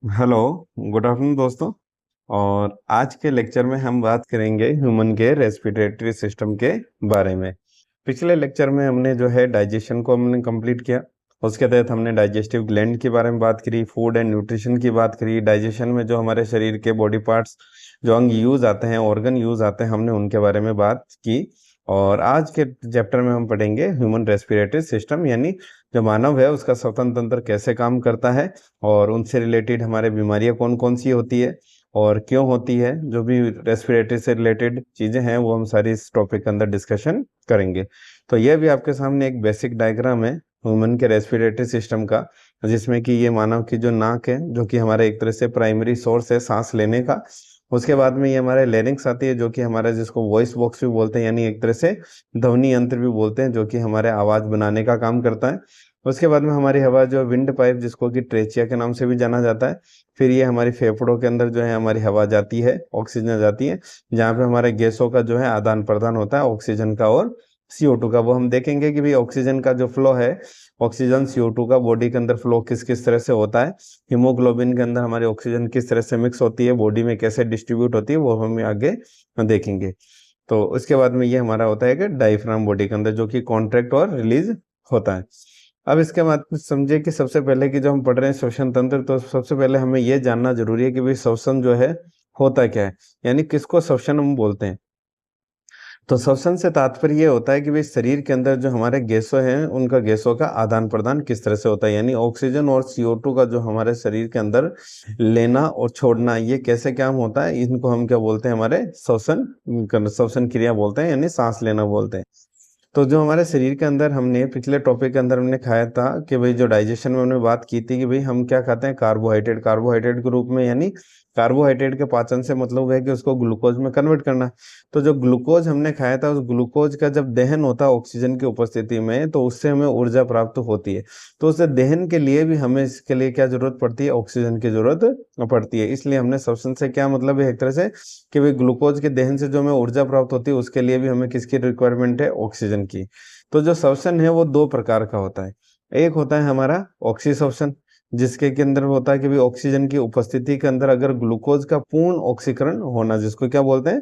Hello. Good afternoon दोस्तों। और आज के लेक्चर में हम बात करेंगे ह्यूमन के रेस्पिरेटरी सिस्टम के बारे में। पिछले लेक्चर में हमने जो है डाइजेशन को हमने कंप्लीट किया। उसके तहत हमने डाइजेस्टिव ग्लैंड के बारे में बात करी, फूड एंड न्यूट्रिशन की बात करी, डाइजेशन में जो हमारे शरीर के बॉडी पार्ट्स जो अंग यूज आते हैं, ऑर्गन यूज आते हैं, हमने उनके बारे में बात की। और आज के चैप्टर में हम पढ़ेंगे ह्यूमन रेस्पिरेटरी सिस्टम, यानी जो मानव है उसका श्वसन तंत्र कैसे काम करता है और उनसे रिलेटेड हमारे बीमारियां कौन कौन सी होती है और क्यों होती है। जो भी रेस्पिरेटरी से रिलेटेड चीज़ें हैं वो हम सारी इस टॉपिक के अंदर डिस्कशन करेंगे। तो यह भी आपके सामने एक बेसिक डायग्राम है ह्यूमन के रेस्पिरेटरी सिस्टम का, जिसमें कि ये मानव की जो नाक है जो कि हमारे एक तरह से प्राइमरी सोर्स है सांस लेने का। उसके बाद में ये हमारे लेरिंग्स आती है जो कि हमारा जिसको वॉइस बॉक्स भी बोलते हैं, यानी एक तरह से ध्वनि यंत्र भी बोलते हैं, जो कि हमारे आवाज़ बनाने का काम करता है। उसके बाद में हमारी हवा जो विंड पाइप जिसको कि ट्रेचिया के नाम से भी जाना जाता है। फिर ये हमारी फेफड़ों के अंदर जो है हमारी हवा जाती है, ऑक्सीजन जाती है, जहाँ पे हमारे गैसों का जो है आदान प्रदान होता है, ऑक्सीजन का और CO2 का। वो हम देखेंगे कि भाई ऑक्सीजन का जो फ्लो है, ऑक्सीजन CO2 का बॉडी के अंदर फ्लो किस किस तरह से होता है, हीमोग्लोबिन के अंदर हमारी ऑक्सीजन किस तरह से मिक्स होती है, बॉडी में कैसे डिस्ट्रीब्यूट होती है, वो हम आगे देखेंगे। तो उसके बाद में ये हमारा होता है कि डायफ्राम बॉडी के अंदर जो कि कॉन्ट्रैक्ट और रिलीज होता है। अब इसके बाद समझे कि सबसे पहले कि जो हम पढ़ रहे हैं श्वसन तंत्र, तो सबसे पहले हमें ये जानना जरूरी है कि भाई श्वसन जो है होता क्या है, यानी किसको श्वसन हम बोलते हैं। तो श्वसन से तात्पर्य ये होता है कि भाई शरीर के अंदर जो हमारे गैसों हैं उनका गैसों का आदान प्रदान किस तरह से होता है, यानी ऑक्सीजन और CO2 का जो हमारे शरीर के अंदर लेना और छोड़ना, ये कैसे क्या होता है, इनको हम क्या बोलते हैं, हमारे श्वसन क्रिया बोलते हैं, यानी सांस लेना बोलते हैं। तो जो हमारे शरीर के अंदर हमने पिछले टॉपिक के अंदर हमने खाया था कि भाई जो डाइजेशन में हमने बात की थी कि भाई हम क्या खाते हैं, कार्बोहाइड्रेट, कार्बोहाइड्रेट के रूप में, यानी कार्बोहाइड्रेट के पाचन से मतलब है कि उसको ग्लूकोज में कन्वर्ट करना। तो जो ग्लूकोज हमने खाया था, उस ग्लूकोज का जब दहन होता है ऑक्सीजन की उपस्थिति में, तो उससे हमें ऊर्जा प्राप्त होती है। तो उस दहन के लिए भी हमें इसके लिए क्या जरूरत पड़ती है, ऑक्सीजन की जरूरत पड़ती है। इसलिए हमने श्वसन से क्या मतलब है, एक तरह से कि भाई ग्लूकोज के दहन से जो हमें ऊर्जा प्राप्त होती है उसके लिए भी हमें किसकी रिक्वायरमेंट है, ऑक्सीजन की। तो जो श्वसन है वो दो प्रकार का होता है। एक होता है हमारा ऑक्सीश्वसन, जिसके के अंदर होता है कि भाई ऑक्सीजन की उपस्थिति के अंदर अगर ग्लूकोज का पूर्ण ऑक्सीकरण होना, जिसको क्या बोलते हैं,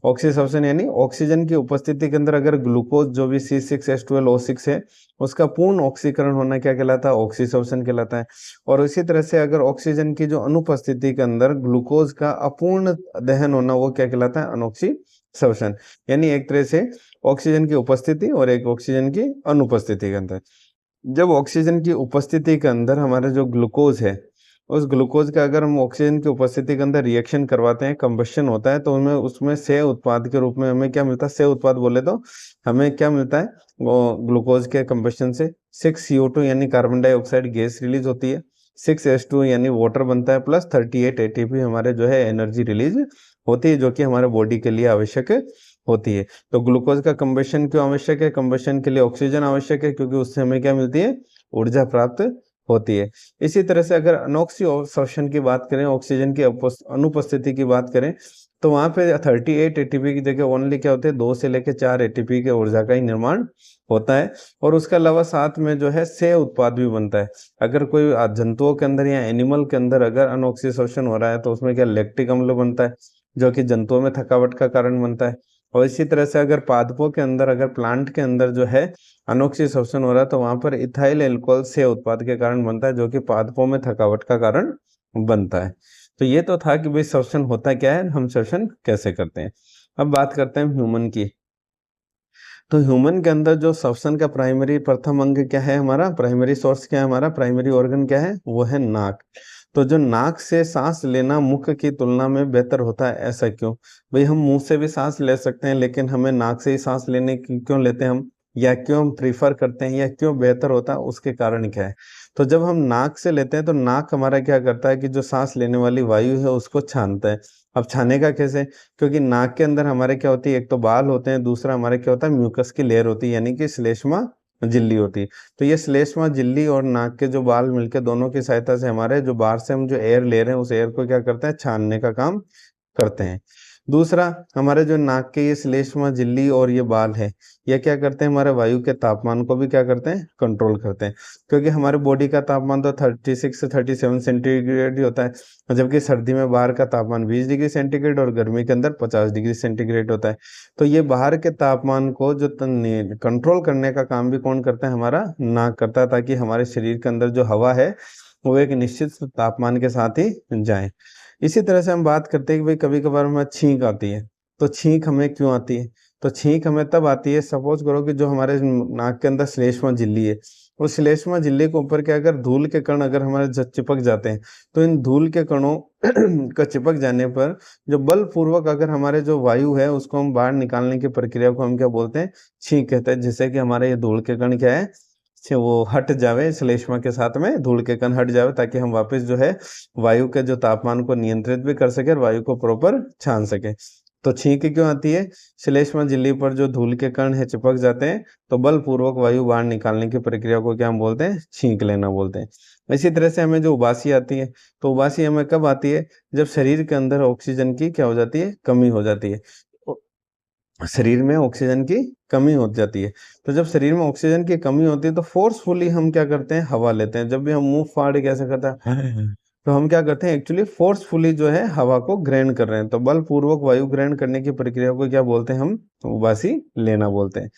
ऑक्सीश्वसन, यानी ऑक्सीजन की उपस्थिति के अंदर अगर ग्लूकोज जो भी C6H12O6 है उसका पूर्ण ऑक्सीकरण होना क्या कहलाता है, ऑक्सीश्वसन कहलाता है। और इसी तरह से अगर ऑक्सीजन की जो अनुपस्थिति के अंदर ग्लूकोज का अपूर्ण दहन होना, वो क्या कहलाता है, अनॉक्सीश्वसन। यानी एक तरह से ऑक्सीजन की उपस्थिति और एक ऑक्सीजन की अनुपस्थिति के अंदर, जब ऑक्सीजन की उपस्थिति के अंदर हमारा जो ग्लूकोज है, उस ग्लूकोज का अगर हम ऑक्सीजन की उपस्थिति के अंदर रिएक्शन करवाते हैं, कंबशन होता है, तो हमें उसमें सेह उत्पाद के रूप में हमें क्या मिलता है, सेह उत्पाद बोले तो हमें क्या मिलता है, वो ग्लूकोज के कंबशन से 6CO2 यानी कार्बन डाइऑक्साइड गैस रिलीज होती है, 6H2 यानी वाटर बनता है, प्लस 38 ATP हमारे जो है एनर्जी रिलीज होती है, जो कि हमारे बॉडी के लिए आवश्यक होती है। तो ग्लूकोज का कंबशन क्यों आवश्यक है, कंबशन के लिए ऑक्सीजन आवश्यक है, क्योंकि उससे हमें क्या मिलती है, ऊर्जा प्राप्त होती है। इसी तरह से अगर अनॉक्सीश्वसन की बात करें, ऑक्सीजन की अनुपस्थिति की बात करें, तो वहां पे 38 ATP की जगह ओनली क्या होते हैं, 2 से लेकर 4 ATP के ऊर्जा का ही निर्माण होता है। और उसके अलावा साथ में जो है सेह उत्पाद भी बनता है। अगर कोई जंतुओं के अंदर या एनिमल के अंदर अगर अनॉक्सीश्वसन हो रहा है, तो उसमें क्या लैक्टिक अम्ल बनता है, जो कि जंतुओं में थकावट का कारण बनता है। और इसी तरह से अगर पादपों के अंदर, अगर प्लांट के अंदर जो है अनॉक्सीश्वसन हो रहा है, तो वहां पर इथाइल एल्कोहल से उत्पाद के कारण बनता है, जो कि पादपों में थकावट का कारण बनता है। तो ये तो था कि भाई श्वसन होता क्या है, हम श्वसन कैसे करते हैं। अब बात करते हैं ह्यूमन की। तो ह्यूमन के अंदर जो श्वसन का प्राइमरी प्रथम अंग क्या है, हमारा प्राइमरी सोर्स क्या है, हमारा प्राइमरी ऑर्गन क्या है, वो है नाक। तो जो नाक से सांस लेना मुख की तुलना में बेहतर होता है, ऐसा क्यों? भाई हम मुंह से भी सांस ले सकते हैं, लेकिन हमें नाक से ही सांस लेने की क्यों लेते हैं हम, या क्यों हम प्रीफर करते हैं, या क्यों बेहतर होता है, उसके कारण क्या है? तो जब हम नाक से लेते हैं तो नाक हमारा क्या करता है कि जो सांस लेने वाली वायु है उसको छानता है। अब छाने का कैसे? क्योंकि नाक के अंदर हमारे क्या होती है, एक तो बाल होते हैं, दूसरा हमारे क्या होता है, म्यूकस की लेयर होती है, यानी कि श्लेष्मा झिल्ली होती है। तो ये श्लेष्मा झिल्ली और नाक के जो बाल मिलकर दोनों की सहायता से हमारे जो बाहर से हम जो एयर ले रहे हैं उस एयर को क्या करते हैं, छानने का काम करते हैं। दूसरा, हमारे जो नाक के ये श्लेष्मा झिल्ली और ये बाल है, ये क्या करते हैं, हमारे वायु के तापमान को भी क्या करते हैं, कंट्रोल करते हैं। क्योंकि हमारे बॉडी का तापमान तो 36 से 37 सेंटीग्रेड ही होता है, जबकि सर्दी में बाहर का तापमान 20 डिग्री सेंटीग्रेड और गर्मी के अंदर 50 डिग्री सेंटीग्रेड होता है। तो ये बाहर के तापमान को जो कंट्रोल करने का काम भी कौन करता है, हमारा नाक करता है, ताकि हमारे शरीर के अंदर जो हवा है वो एक निश्चित तापमान के साथ ही जाए। इसी तरह से हम बात करते हैं कि भाई कभी कभार हमें छींक आती है, तो छींक हमें क्यों आती है, तो छींक हमें तब आती है, सपोज करो कि जो हमारे नाक के अंदर श्लेष्मा झिल्ली है, उस श्लेष्मा झिल्ली के ऊपर क्या, अगर धूल के कण अगर हमारे चिपक जाते हैं, तो इन धूल के कणों का चिपक जाने पर जो बलपूर्वक अगर हमारे जो वायु है उसको हम बाहर निकालने की प्रक्रिया को हम क्या बोलते हैं, छींक कहते हैं, जिससे कि हमारे ये धूल के कण क्या है, वो हट जावे, श्लेष्मा के साथ में धूल के कण हट जावे, ताकि हम वापस जो है वायु के जो तापमान को नियंत्रित भी कर सके और वायु को प्रॉपर छान सके। तो छींक क्यों आती है, श्लेष्मा झिल्ली पर जो धूल के कण है चिपक जाते हैं, तो बलपूर्वक वायु बाहर निकालने की प्रक्रिया को क्या हम बोलते हैं, छींक लेना बोलते हैं। इसी तरह से हमें जो उबासी आती है, तो उबासी हमें कब आती है, जब शरीर के अंदर ऑक्सीजन की क्या हो जाती है, कमी हो जाती है। शरीर में ऑक्सीजन की कमी हो जाती है। तो जब शरीर में ऑक्सीजन की कमी होती है, तो फोर्सफुली हम क्या करते हैं, हवा लेते हैं। जब भी हम मुंह फाड़ के ऐसा करता है तो हम क्या करते हैं, एक्चुअली फोर्सफुली जो है हवा को ग्रहण कर रहे हैं। तो बलपूर्वक वायु ग्रहण करने की प्रक्रिया को क्या बोलते हैं, हम उबासी लेना बोलते हैं।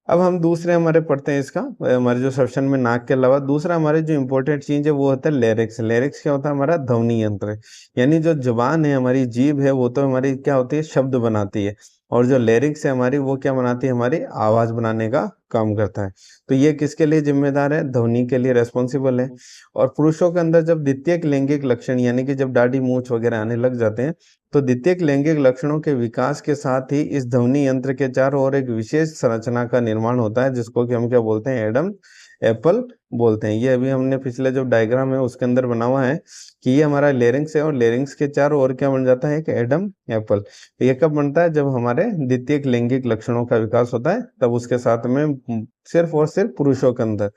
अब हम दूसरे हमारे पढ़ते हैं इसका, हमारे जो सेक्शन में नाक के अलावा दूसरा हमारे जो इंपॉर्टेंट चीज है वो होता है लेरिक्स। लेरिक्स क्या होता है, हमारा ध्वनि यंत्र, यानी जो जुबान है, हमारी जीभ है, वो तो हमारी क्या होती है, शब्द बनाती है, और जो लेरिक्स है हमारी, वो क्या बनाती है, हमारी आवाज बनाने का काम करता है। तो ये किसके लिए जिम्मेदार है, ध्वनि के लिए रेस्पॉन्सिबल है। और पुरुषों के अंदर जब द्वितीयक लैंगिक लक्षण, यानी कि जब दाढ़ी मूछ वगैरह आने लग जाते हैं, तो द्वितीयक लैंगिक लक्षणों के विकास के साथ ही इस ध्वनि यंत्र के चारों ओर एक विशेष संरचना का निर्माण होता है, जिसको कि हम क्या बोलते हैं, एडम एप्पल बोलते हैं। ये अभी हमने पिछले जो डायग्राम है उसके अंदर बना हुआ है कि ये हमारा लेरिंग्स है, और लेरिंग्स के चारों ओर क्या बन जाता है, एक एडम एप्पल। ये कब बनता है, जब हमारे द्वितीयक लैंगिक लक्षणों का विकास होता है, तब उसके साथ में सिर्फ और सिर्फ पुरुषों के अंदर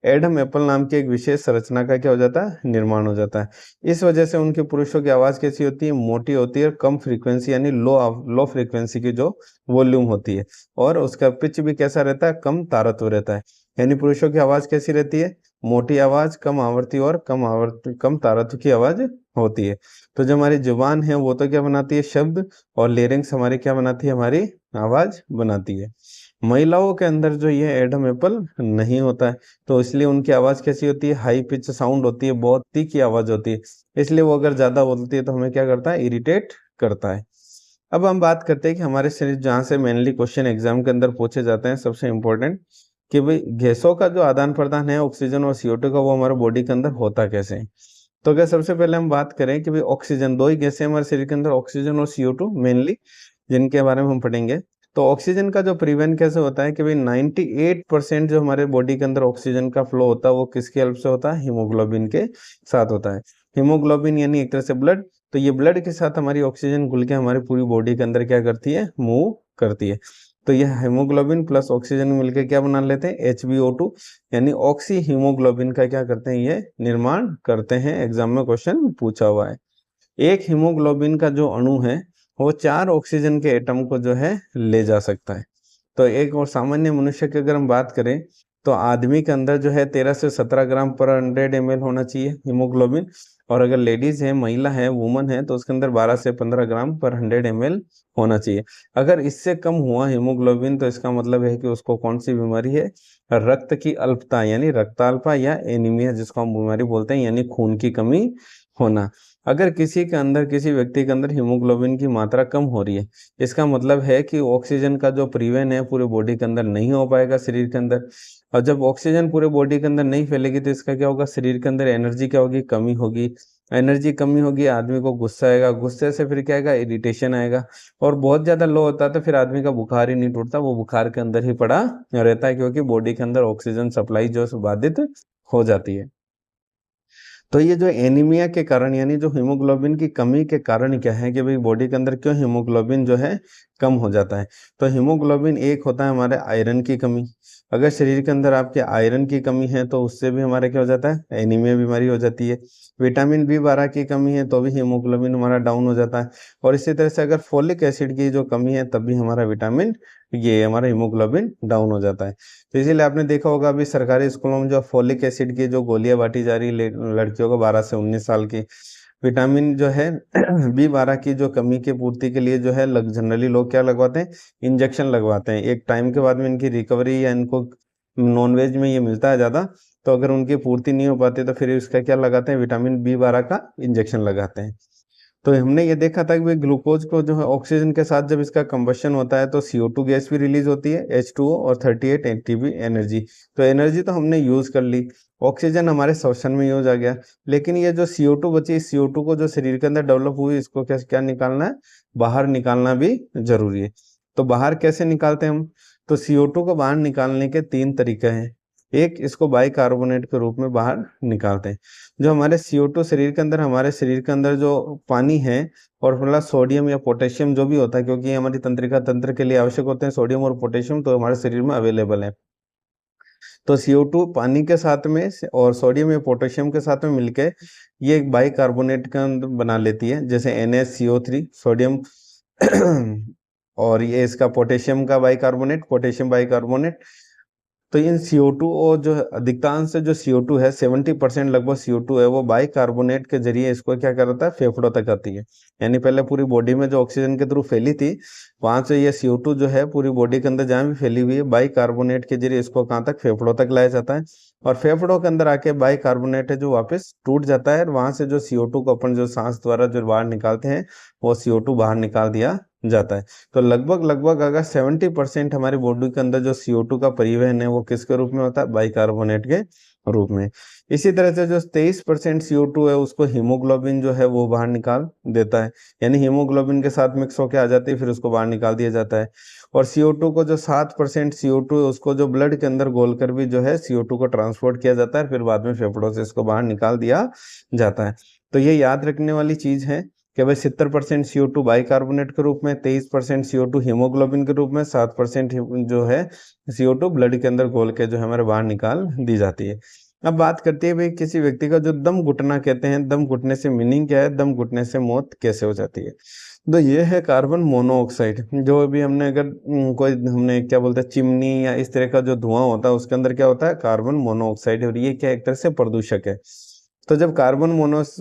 एडम एप्पल नाम की एक विशेष संरचना का क्या हो जाता है, निर्माण हो जाता है। इस वजह से उनके पुरुषों की आवाज कैसी होती है, मोटी होती है, और कम फ्रीक्वेंसी यानी लो फ्रीक्वेंसी की जो वॉल्यूम होती है, और उसका पिच भी कैसा रहता है, कम तारत्व रहता है। यानी पुरुषों की आवाज कैसी रहती है, मोटी आवाज, कम आवृत्ति और कम तारत्व की आवाज होती है। तो जो हमारी जुबान है वो तो क्या बनाती है, शब्द, और लेरिंग्स हमारी क्या बनाती है, हमारी आवाज बनाती है। महिलाओं के अंदर जो ये एडम एप्पल नहीं होता है, तो इसलिए उनकी आवाज कैसी होती है, हाई पिच साउंड होती है, बहुत तीखी आवाज होती है। इसलिए वो अगर ज्यादा बोलती है तो हमें क्या करता है, इरिटेट करता है। अब हम बात करते हैं कि हमारे शरीर, जहाँ से मेनली क्वेश्चन एग्जाम के अंदर पूछे जाते हैं, सबसे इम्पोर्टेंट कि भाई गैसों का जो आदान प्रदान है ऑक्सीजन और CO2 का, वो हमारे बॉडी के अंदर होता कैसे है। तो अगर सबसे पहले हम बात करें कि भाई ऑक्सीजन, दो ही गैसें हमारे शरीर के अंदर, ऑक्सीजन और CO2 मेनली, जिनके बारे में हम पढ़ेंगे। तो ऑक्सीजन का जो परिवहन कैसे होता है कि भाई 98% जो हमारे बॉडी के अंदर ऑक्सीजन का फ्लो होता है वो किसके हेल्प से होता है, हीमोग्लोबिन के साथ होता है। हीमोग्लोबिन यानी एक तरह से ब्लड, तो ये ब्लड के साथ हमारी ऑक्सीजन घुल के हमारी पूरी बॉडी के अंदर क्या करती है, मूव करती है। तो यह हीमोग्लोबिन प्लस ऑक्सीजन मिलकर क्या बना लेते हैं, HbO2, यानी ऑक्सी हीमोग्लोबिन का क्या करते हैं, ये निर्माण करते हैं। एग्जाम में क्वेश्चन पूछा हुआ है। एक हीमोग्लोबिन का जो अणु है वो 4 ऑक्सीजन के एटम को जो है ले जा सकता है। तो एक और सामान्य मनुष्य की अगर हम बात करें, तो आदमी के अंदर जो है 13 से 17 ग्राम पर 100 ml होना चाहिए हीमोग्लोबिन, और अगर लेडीज है, महिला है, वुमन है, तो उसके अंदर 12 से 15 ग्राम पर 100 ml होना चाहिए। अगर इससे कम हुआ हीमोग्लोबिन, तो इसका मतलब है कि उसको कौन सी बीमारी है, रक्त की अल्पता, यानी रक्ताल्पा या एनीमिया, जिसको हम बीमारी बोलते हैं, यानी खून की कमी होना। अगर किसी के अंदर, किसी व्यक्ति के अंदर हीमोग्लोबिन की मात्रा कम हो रही है, इसका मतलब है कि ऑक्सीजन का जो परिवहन है पूरे बॉडी के अंदर नहीं हो पाएगा शरीर के अंदर। और जब ऑक्सीजन पूरे बॉडी के अंदर नहीं फैलेगी, तो इसका क्या होगा, शरीर के अंदर एनर्जी क्या होगी, कमी होगी। एनर्जी कमी होगी, आदमी को गुस्सा आएगा, गुस्से से फिर क्या आएगा, इरिटेशन आएगा, और बहुत ज्यादा लो होता है तो फिर आदमी का बुखार ही नहीं टूटता, वो बुखार के अंदर ही पड़ा रहता है, क्योंकि बॉडी के अंदर ऑक्सीजन सप्लाई जो है बाधित हो जाती है। तो ये जो एनीमिया के कारण, यानी जो हीमोग्लोबिन की कमी के कारण क्या है कि भाई बॉडी के अंदर क्यों हीमोग्लोबिन जो है कम हो जाता है। तो हीमोग्लोबिन एक होता है हमारे आयरन की कमी, अगर शरीर के अंदर आपके आयरन की कमी है तो उससे भी हमारा क्या हो जाता है, एनीमिया बीमारी हो जाती है। विटामिन बी 12 की कमी है तो भी हीमोग्लोबिन हमारा डाउन हो जाता है। और इसी तरह से अगर फोलिक एसिड की जो कमी है तब भी हमारा विटामिन, ये हमारा हीमोग्लोबिन डाउन हो जाता है। तो इसीलिए आपने देखा होगा अभी सरकारी स्कूलों में जो फोलिक एसिड की जो गोलियां बांटी जा रही लड़कियों को 12 से 19 साल की, विटामिन जो है बी 12 की जो कमी की पूर्ति के लिए जो है जनरली लोग क्या लगवाते हैं, इंजेक्शन लगवाते हैं। एक टाइम के बाद में इनकी रिकवरी या इनको नॉनवेज में ये मिलता है ज़्यादा, तो अगर उनकी पूर्ति नहीं हो पाती तो फिर इसका क्या लगाते हैं, विटामिन बी 12 का इंजेक्शन लगाते हैं। तो हमने ये देखा था कि भाई ग्लूकोज को जो है ऑक्सीजन के साथ जब इसका कंबशन होता है तो CO2 गैस भी रिलीज होती है, H2O और 38 एटीपी एनर्जी। तो एनर्जी तो हमने यूज कर ली, ऑक्सीजन हमारे श्वसन में यूज आ गया, लेकिन ये जो CO2 बची, CO2 को जो शरीर के अंदर डेवलप हुई इसको क्या क्या निकालना है, बाहर निकालना भी जरूरी है। तो बाहर कैसे निकालते हैं हम, तो CO2 को बाहर निकालने के 3 तरीके हैं। एक, इसको बाइकार्बोनेट के रूप में बाहर निकालते हैं। जो हमारे CO2 शरीर के अंदर, हमारे शरीर के अंदर जो पानी है और मतलब सोडियम या पोटेशियम जो भी होता है, क्योंकि ये हमारी तंत्रिका तंत्र के लिए आवश्यक होते हैं सोडियम और पोटेशियम, तो हमारे शरीर में अवेलेबल है। तो CO2 पानी के साथ में और सोडियम या पोटेशियम के साथ में मिलके ये एक बाइकार्बोनेट का बना लेती है, जैसे NaCO3 सोडियम और ये इसका पोटेशियम का बाइकार्बोनेट, पोटेशियम बाइकार्बोनेट। तो इन CO2 और जो अधिकांश जो CO2 है, 70% लगभग CO2 है, वो बाइकार्बोनेट के जरिए इसको क्या करता है, फेफड़ों तक आती है। यानी पहले पूरी बॉडी में जो ऑक्सीजन के थ्रू फैली थी, वहां से ये CO2 जो है पूरी बॉडी के अंदर जहाँ भी फैली हुई है, बाइकार्बोनेट के जरिए इसको कहाँ तक, फेफड़ों तक लाया जाता है। और फेफड़ों के अंदर आके बाइकार्बोनेट है जो वापस टूट जाता है, और वहां से जो CO2 को अपन जो सांस द्वारा जो बाहर निकालते हैं, वो CO2 बाहर निकाल दिया जाता है। तो लगभग लगभग अगर 70% हमारी बॉडी के अंदर जो CO2 का परिवहन है वो किसके रूप में होता है, बाइकार्बोनेट के रूप में। इसी तरह से जो 23% CO2 है उसको हीमोग्लोबिन जो है वो बाहर निकाल देता है, यानी हीमोग्लोबिन के साथ मिक्स होकर आ जाती है, फिर उसको बाहर निकाल दिया जाता है। और CO2 को जो 7% CO2 है उसको जो ब्लड के अंदर घोलकर भी जो है CO2 को ट्रांसपोर्ट किया जाता है, फिर बाद में फेफड़ों से इसको बाहर निकाल दिया जाता है। तो ये याद रखने वाली चीज है कि भाई 70% CO2 बाइकार्बोनेट के रूप में, 23% CO2 हीमोग्लोबिन के रूप में, 7% जो है CO2 ब्लड के अंदर घोल के जो है हमारे बाहर निकाल दी जाती है। अब बात करते हैं भाई किसी व्यक्ति का जो दम घुटना कहते हैं, दम घुटने से मीनिंग क्या है, दम घुटने से मौत कैसे हो जाती है। तो ये है कार्बन मोनोऑक्साइड। जो अभी हमने अगर कोई हमने क्या बोलते हैं, चिमनी या इस तरह का जो धुआं होता है उसके अंदर क्या होता है, कार्बन मोनोऑक्साइड, और ये क्या एक तरह से प्रदूषक है। तो जब कार्बन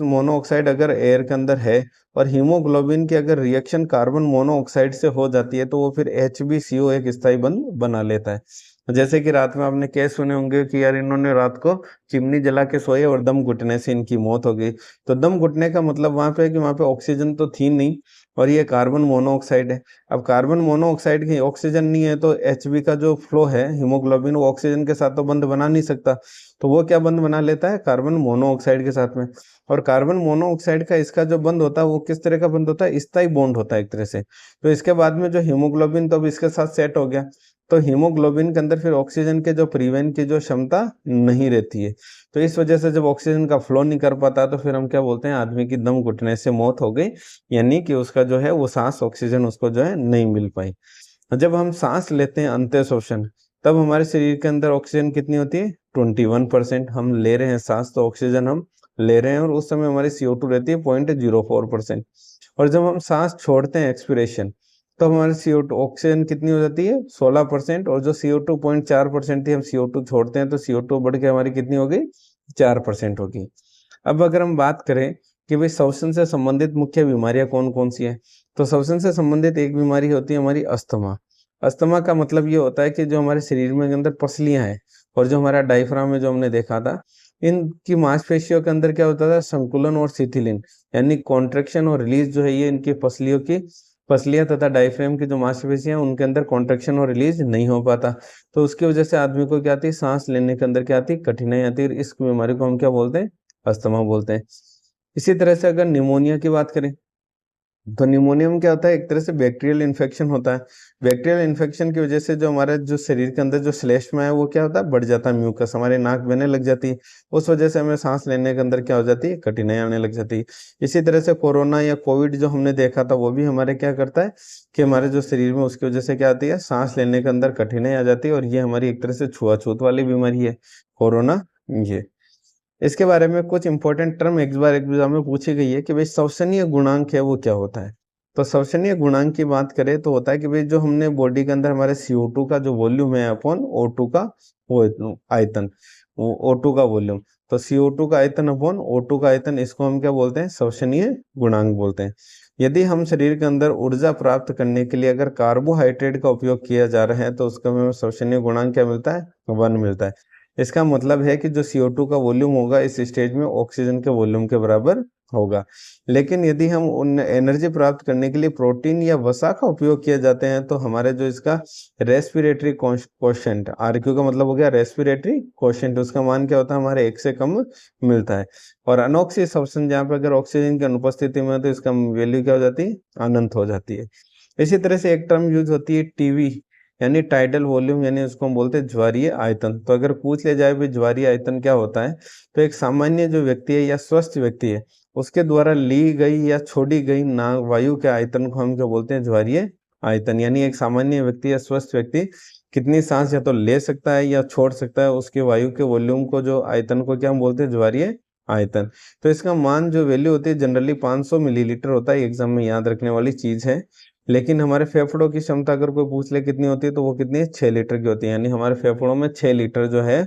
मोनोऑक्साइड अगर एयर के अंदर है और हीमोग्लोबिन की अगर रिएक्शन कार्बन मोनोऑक्साइड से हो जाती है तो वो फिर HbCO एक स्थायी बंध बना लेता है। जैसे कि रात में आपने केस सुने होंगे कि यार इन्होंने रात को चिमनी जला के सोए और दम घुटने से इनकी मौत हो गई। तो दम घुटने का मतलब वहां पे है कि वहां पे ऑक्सीजन तो थी नहीं और ये कार्बन मोनोऑक्साइड है। अब कार्बन मोनोऑक्साइड की ऑक्सीजन नहीं है तो Hb का जो फ्लो है हीमोग्लोबिन, वो ऑक्सीजन के साथ तो बंध बना नहीं सकता, तो वो क्या बंध बना लेता है, कार्बन मोनोऑक्साइड के साथ में। और कार्बन मोनोऑक्साइड का इसका जो बंध होता है वो किस तरह का बंध होता है, स्थायी बॉन्ड होता है एक तरह से। तो इसके बाद में जो हीमोग्लोबिन तो अब इसके साथ सेट हो गया, तो हीमोग्लोबिन के अंदर फिर ऑक्सीजन के जो परिवहन की जो क्षमता नहीं रहती है। तो इस वजह से जब ऑक्सीजन का फ्लो नहीं कर पाता तो फिर हम क्या बोलते हैं, आदमी की दम घुटने से मौत हो गई, यानी कि उसका जो है वो सांस, ऑक्सीजन उसको जो है नहीं मिल पाई। जब हम सांस लेते हैं अंत्य शोषण, तब हमारे शरीर के अंदर ऑक्सीजन कितनी होती है, 21%। हम ले रहे हैं सांस तो ऑक्सीजन हम ले रहे हैं, और उस समय हमारी CO2 रहती है 0.04%। और जब हम सांस छोड़ते हैं एक्सपिरेशन, तो हमारी CO2 ऑक्सीजन कितनी हो जाती है 16%, और जो CO2 0.4% थी, हम CO2 छोड़ते हैं तो CO2 बढ़ के हमारी कितनी हो गई, 4% होगी। अब अगर हम बात करें कि भाई श्वसन से संबंधित मुख्य बीमारियां कौन कौन सी हैं, तो श्वसन से संबंधित एक बीमारी होती है हमारी अस्थमा। अस्थमा का मतलब ये होता है कि जो हमारे शरीर में अंदर पसलियां हैं और जो हमारा डायफ्राम है जो हमने देखा था, इनकी मांसपेशियों के अंदर क्या होता था, संकुलन और शिथिलन, यानी कॉन्ट्रेक्शन और रिलीज जो है ये इनकी पसलियों की, पसलियां तथा डायफ्राम की जो मांसपेशियां उनके अंदर कॉन्ट्रेक्शन और रिलीज नहीं हो पाता। तो उसकी वजह से आदमी को क्या आती है, सांस लेने के अंदर क्या आती है, कठिनाई आती है। इस बीमारी को हम क्या बोलते हैं, अस्थमा बोलते हैं। इसी तरह से अगर निमोनिया की बात करें, तो निमोनिया में क्या होता है, एक तरह से बैक्टीरियल इन्फेक्शन होता है। बैक्टीरियल इन्फेक्शन की वजह से जो हमारे जो शरीर के अंदर जो श्लेष्मा है वो क्या होता है, बढ़ जाता है, म्यूकस, हमारे नाक बहने लग जाती है। उस वजह से हमें सांस लेने के अंदर क्या हो जाती है, कठिनाई आने लग जाती है। इसी तरह से कोरोना या कोविड जो हमने देखा था वो भी हमारे क्या करता है कि हमारे जो शरीर में उसकी वजह से क्या आती है, सांस लेने के अंदर कठिनाई आ जाती है। और ये हमारी एक तरह से छुआछूत वाली बीमारी है कोरोना। ये इसके बारे में कुछ इंपॉर्टेंट टर्म एक बार एग्जाम में पूछी गई है कि भाई श्वसनीय गुणांक है वो क्या होता है। तो श्वसनीय गुणांक की बात करें तो होता है कि भाई जो हमने बॉडी के अंदर हमारे CO2 का जो वॉल्यूम है अपॉन O2 का वो आयतन, O2 का वॉल्यूम, तो CO2 का आयतन अपॉन O2 का आयतन, इसको हम क्या बोलते हैं, श्वसनीय गुणांक बोलते हैं। यदि हम शरीर के अंदर ऊर्जा प्राप्त करने के लिए अगर कार्बोहाइड्रेट का उपयोग किया जा रहा है तो उसका हमें श्वसनीय गुणांक क्या मिलता है, 1 मिलता है। इसका मतलब है कि जो CO2 का वॉल्यूम होगा इस स्टेज में ऑक्सीजन के वॉल्यूम के बराबर होगा। लेकिन यदि हम उन एनर्जी प्राप्त करने के लिए प्रोटीन या वसा का उपयोग किए जाते हैं तो हमारे जो इसका रेस्पिरेटरी कोशेंट, RQ का मतलब हो गया रेस्पिरेटरी कोशेंट, उसका मान क्या होता है, हमारे 1 से कम मिलता है। और अनॉक्सियस सब्सटेंस जहाँ पे अगर ऑक्सीजन की अनुपस्थिति में तो इसका वैल्यू क्या हो जाती है, अनंत हो जाती है। इसी तरह से एक टर्म यूज होती है TV, यानी टाइडल वॉल्यूम, यानी उसको हम बोलते हैं ज्वारीय आयतन। तो अगर पूछ लिया जाए भी ज्वारीय आयतन क्या होता है, तो एक सामान्य जो व्यक्ति है या स्वस्थ व्यक्ति है उसके द्वारा ली गई या छोड़ी गई ना वायु के आयतन को हम क्या बोलते हैं, ज्वारीय आयतन। यानी एक सामान्य व्यक्ति या स्वस्थ व्यक्ति कितनी सांस या तो ले सकता है या छोड़ सकता है, उसके वायु के वॉल्यूम को, जो आयतन को क्या हम बोलते हैं, ज्वारीय आयतन। तो इसका मान जो वैल्यू होती है जनरली 500 मिलीलीटर होता है, एग्जाम में याद रखने वाली चीज है। लेकिन हमारे फेफड़ों की क्षमता अगर कोई पूछ ले कितनी होती है तो वो कितनी है, 6 लीटर की होती है। यानी हमारे फेफड़ों में 6 लीटर जो है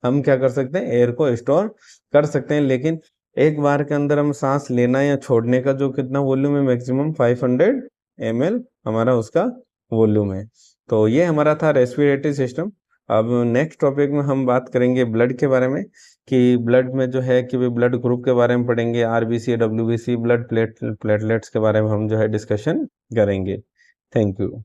हम क्या कर सकते हैं, एयर को स्टोर कर सकते हैं। लेकिन एक बार के अंदर हम सांस लेना या छोड़ने का जो कितना वॉल्यूम है, मैक्सिमम 500 ml हमारा उसका वॉल्यूम है। तो ये हमारा था रेस्पिरेटरी सिस्टम। अब नेक्स्ट टॉपिक में हम बात करेंगे ब्लड के बारे में, कि ब्लड में जो है कि ब्लड ग्रुप के बारे में पढ़ेंगे, RBC, WBC, ब्लड प्लेटलेट्स के बारे में हम जो है डिस्कशन करेंगे। Thank you.